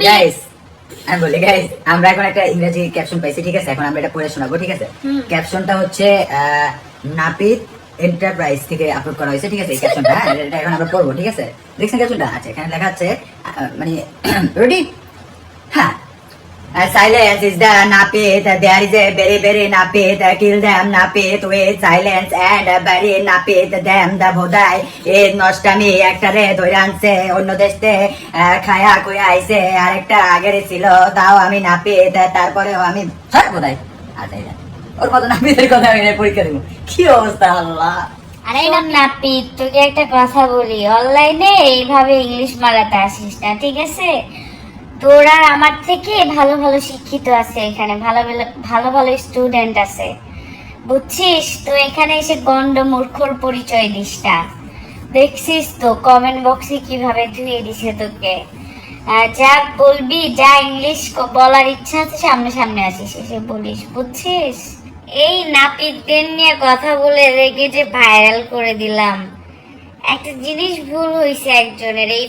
Guys আমি বলি guys, আমরা এখন একটা ইংরেজি ক্যাপশন পাইছি, ঠিক আছে? এখন আমরা এটা পড়ে শোনাবো, ঠিক আছে? ক্যাপশনটা হচ্ছে নাপিত এন্টারপ্রাইজ থেকে আপলোড করা হয়েছে, ঠিক আছে? এই ক্যাপশনটা এটা এখন আমরা পড়বো, ঠিক আছে? দেখছেন ক্যাপশনটা? আচ্ছা, এখানে লেখা আছে মানে রেডি? হ্যাঁ। Silence is the Napit. There is a very Napit. Kill them Napit with silence and bury Napit them the বোধাই এই নষ্টামি একটারে ধরে আনছে অন্য দেশে খায়া কইয়া আইছে, আরেকটা আগের ছিল তাও আমি নাপিত, তারপরেও আমি বোধাই আচ্ছা ওর মতো নাপিতের কথা আমি পরীক্ষা দেবো। কি অবস্থা আল্লাহ! আরে নাপিত, তোকে একটা কথা বলি, অনলাইনে এইভাবে ইংলিশ মারাতে আসিস না, ঠিক আছে? তোরা আমার থেকে ভালো ভালো শিক্ষিত আছে, এখানে ভালো ভালো ভালো স্টুডেন্ট আছে, বুঝছিস? তো এখানে এসে গন্ড মূর্খর পরিচয় দিস না। দেখছিস তো কমেন্ট বক্সে কিভাবে ধুয়ে দিছে তোকে। যা বলবি, যা ইংলিশ বলার ইচ্ছা আছে সামনে সামনে আসিস, এসে বলিস, বুঝছিস? এই নাপিতদের নিয়ে কথা বলে রেখে যে ভাইরাল করে দিলাম। একটা জিনিস ভুল হয়েছে একজনের, এই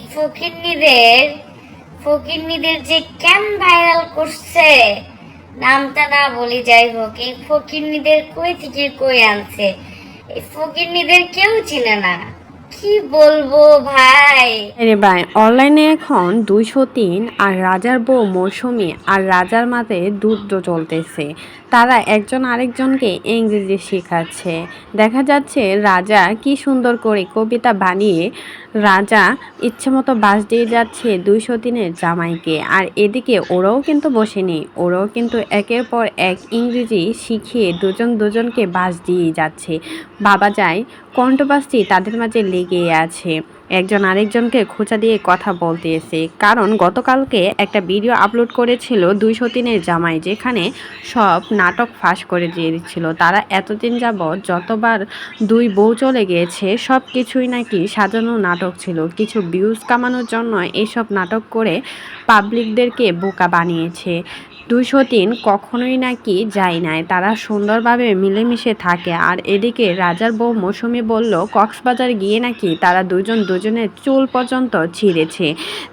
ফকিন্নিদের যে কেন ভাইরাল করছে, নামটা না বলি, যাই হোক, এই ফকিন্নিদের কই থেকে কই আনছে, এই ফকিন্নিদের কেউ চিনে না। কি বলবো ভাই। আরে ভাই, অনলাইনে এখন 203 আর রাজার বউ মৌসুমী আর রাজার মাঝে যুদ্ধ চলতেছে। তারা একজন আরেকজনকে ইংরেজি শেখাচ্ছে। দেখা যাচ্ছে রাজা কি সুন্দর করে কবিতা বানিয়ে রাজা ইচ্ছে মতো বাস দিয়ে যাচ্ছে 203-এর জামাইকে। আর এদিকে ওরাও কিন্তু বসেনি, ওরাও কিন্তু একের পর এক ইংরেজি শিখিয়ে দুজনকে বাস দিয়ে যাচ্ছে। বাবা যায় কণ্ঠবাসটি তাদের মাঝে লেগে আছে, একজন আরেকজনকে খোঁচা দিয়ে কথা বলতেছে। কারণ গতকালকে একটা ভিডিও আপলোড করেছিল 203-এর জামাই, যেখানে সব নাটক ফাঁস করে দিয়ে দিচ্ছিল। তারা এতদিন যাবৎ যতবার দুই বউ চলে গিয়েছে সব কিছুই নাকি সাজানো নাটক ছিল, কিছু ভিউজ কামানোর জন্য এইসব নাটক করে পাবলিকদেরকে বোকা বানিয়েছে। 203 কখনোই নাকি যায় নাই, তারা সুন্দরভাবে মিলেমিশে থাকে। আর এদিকে রাজার বউ মৌসুমী বলল কক্সবাজার গিয়ে নাকি তারা দুজনের চুল পর্যন্ত ছিঁড়েছে।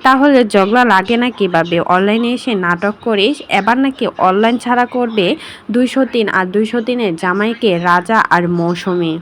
তাহলে ঝগড়া লাগে না কিভাবে? অনলাইনে এসে নাটক করিস, এবার নাকি অনলাইন ছাড়া করবে 203 আর 203-এর জামাইকে রাজা আর মৌসুমী।